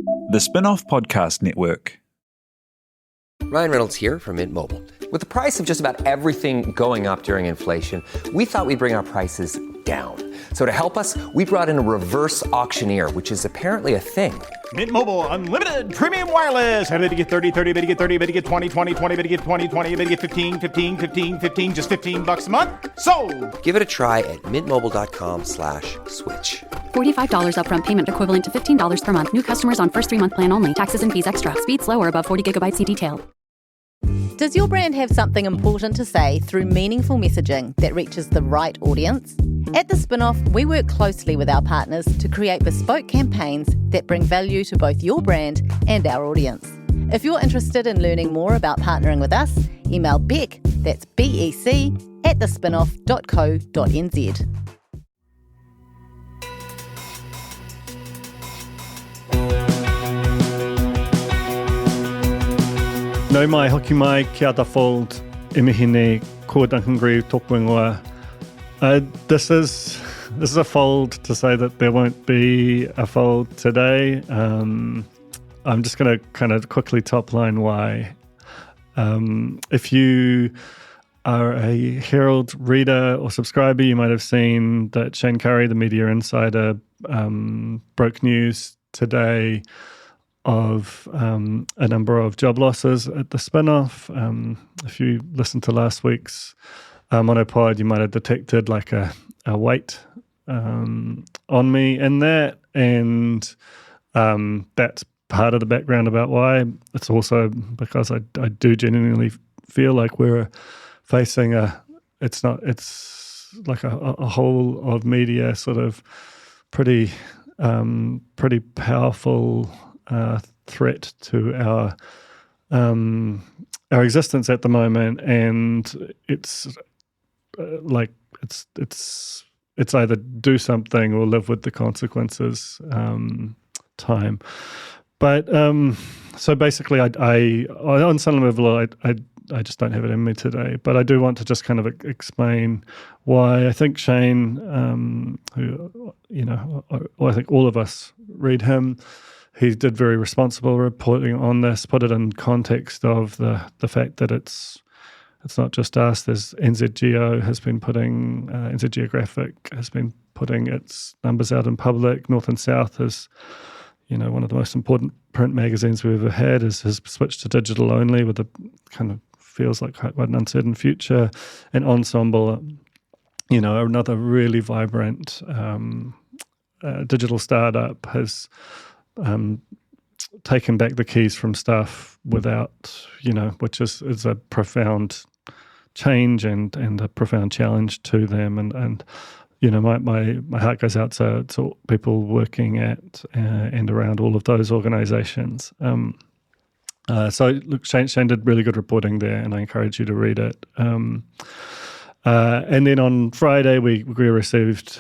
The Spinoff Podcast Network. Ryan Reynolds here from Mint Mobile. With the price of just about everything going up during inflation, we thought we'd bring our prices down. So to help us, we brought in a reverse auctioneer, which is apparently a thing. Mint Mobile Unlimited Premium Wireless. How to get 30, 30, bit to get 30, bit to get 20, 20, 20, bit to get 20, 20, bit to get 15, 15, 15, 15, just $15 a month? Sold! Give it a try at mintmobile.com/switch. $45 upfront payment equivalent to $15 per month. New customers on first 3-month plan only. Taxes and fees extra. Speed slower above 40 gigabytes. See detail. Does your brand have something important to say through meaningful messaging that reaches the right audience? At The Spinoff, we work closely with our partners to create bespoke campaigns that bring value to both your brand and our audience. If you're interested in learning more about partnering with us, email Beck, that's BEC, at thespinoff.co.nz. Nau mai, hoki mai, kia ta fold, imihine, ko Duncan Grieve, tōku ingoa. This is a fold to say that there won't be a fold today. I'm just going to kind of quickly top line why. If you are a Herald reader or subscriber, you might have seen that Shayne Currie, the media insider, broke news today of a number of job losses at the Spinoff. If you listened to last week's monopod, you might have detected like a weight on me in that, and that's part of the background about why. It's also because I do genuinely feel like we're facing it's like a whole of media sort of pretty powerful threat to our existence at the moment, and it's it's either do something or live with the consequences time. But so basically, I on some level I just don't have it in me today. But I do want to just kind of explain why I think Shayne, who I think all of us read him. He did very responsible reporting on this, put it in context of the fact that it's not just us. There's NZ Geographic has been putting its numbers out in public. North and South is, one of the most important print magazines we've ever had, has switched to digital only with a kind of feels like quite an uncertain future. And Ensemble, another really vibrant digital startup has taken back the keys from Stuff without, which is a profound change and a profound challenge to them. And my heart goes out to people working at and around all of those organizations. So look, Shayne did really good reporting there, and I encourage you to read it. And then on Friday, we received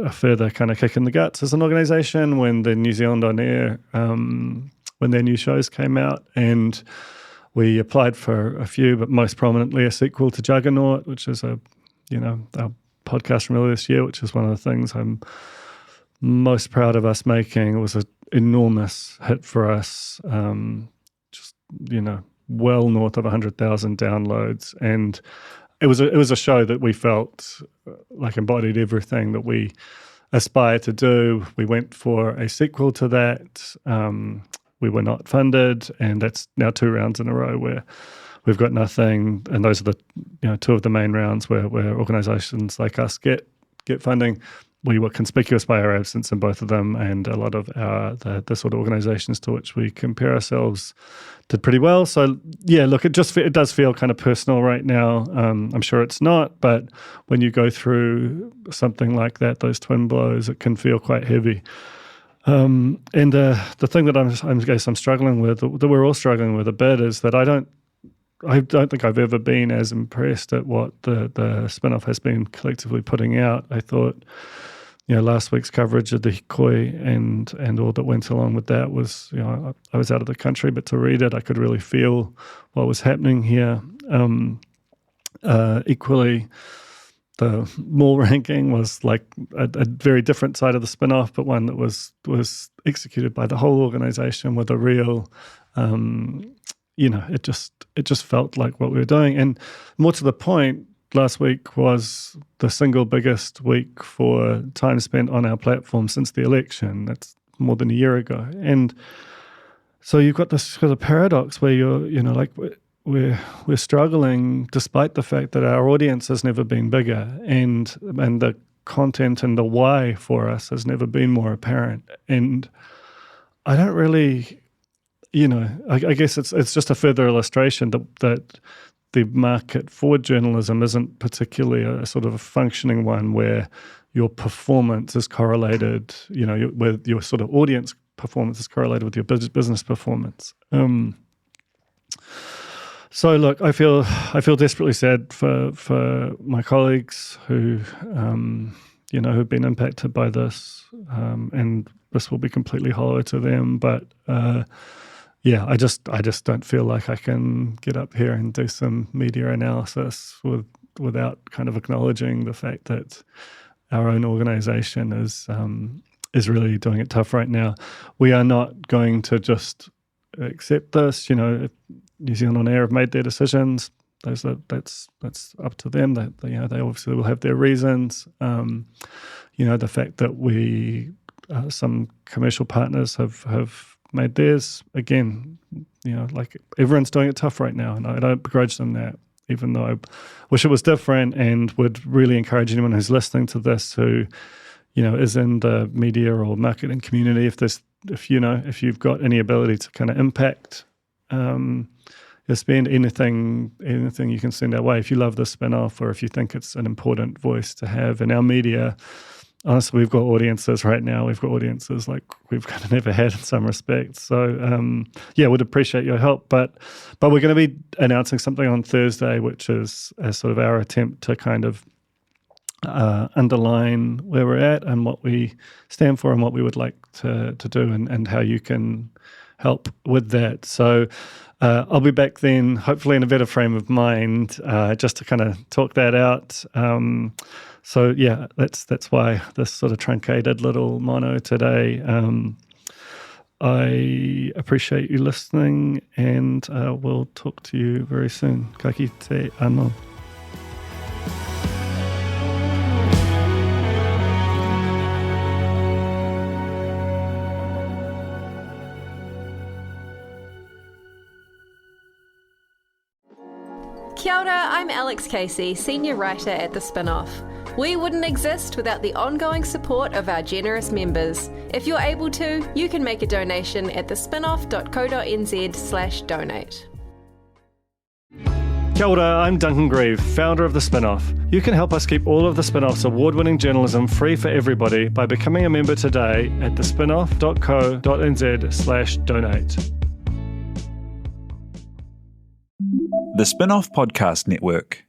a further kind of kick in the guts as an organisation when the New Zealand On Air, when their new shows came out, and we applied for a few, but most prominently a sequel to Juggernaut, which is our podcast from earlier this year, which is one of the things I'm most proud of us making. It was an enormous hit for us, well north of 100,000 downloads, and it was a show that we felt like embodied everything that we aspire to do. We went for a sequel to that. We were not funded, and that's now 2 rounds in a row where we've got nothing. And those are the 2 of the main rounds where organisations like us get funding. We were conspicuous by our absence in both of them, and a lot of the sort of organisations to which we compare ourselves did pretty well. So yeah, look, it does feel kind of personal right now. I'm sure it's not, but when you go through something like that, those twin blows, it can feel quite heavy. And the thing that I'm struggling with, that we're all struggling with a bit, is that I don't think I've ever been as impressed at what the Spinoff has been collectively putting out. I thought, last week's coverage of the Hikoi and all that went along with that was, I was out of the country, but to read it, I could really feel what was happening here. Equally, the mall ranking was like a very different side of the spin-off, but one that was executed by the whole organization with a real, it just felt like what we were doing. And more to the point, last week was the single biggest week for time spent on our platform since the election. That's more than a year ago. And so you've got this sort of paradox where we're struggling despite the fact that our audience has never been bigger and the content and the why for us has never been more apparent. And I don't really, I guess it's just a further illustration that the market for journalism isn't particularly a sort of a functioning one where your performance is correlated, with your sort of audience performance is correlated with your business performance. So look, I feel desperately sad for my colleagues who, who've been impacted by this, and this will be completely hollow to them. But I just don't feel like I can get up here and do some media analysis without kind of acknowledging the fact that our own organisation is really doing it tough right now. We are not going to just accept this. If New Zealand On Air have made their decisions, that's up to them. They obviously will have their reasons. The fact that we some commercial partners have made theirs, again, like everyone's doing it tough right now, and I don't begrudge them that, even though I wish it was different, and would really encourage anyone who's listening to this who is in the media or marketing community, if you've got any ability to kind of impact, spend anything you can send our way. If you love this spin-off, or if you think it's an important voice to have in our media, honestly, we've got audiences right now. We've got audiences like we've kind of never had in some respects. So, would appreciate your help. But we're going to be announcing something on Thursday, which is a sort of our attempt to kind of underline where we're at and what we stand for and what we would like to do, and how you can help with that. So I'll be back then, hopefully in a better frame of mind, just to kind of talk that out. That's why this sort of truncated little mono today. I appreciate you listening, and we'll talk to you very soon. Ka kite anō. Kia ora, I'm Alex Casey, Senior Writer at The Spinoff. We wouldn't exist without the ongoing support of our generous members. If you're able to, you can make a donation at thespinoff.co.nz/donate. Kia ora, I'm Duncan Grieve, founder of The Spinoff. You can help us keep all of The Spinoff's award-winning journalism free for everybody by becoming a member today at thespinoff.co.nz/donate. The Spinoff Podcast Network.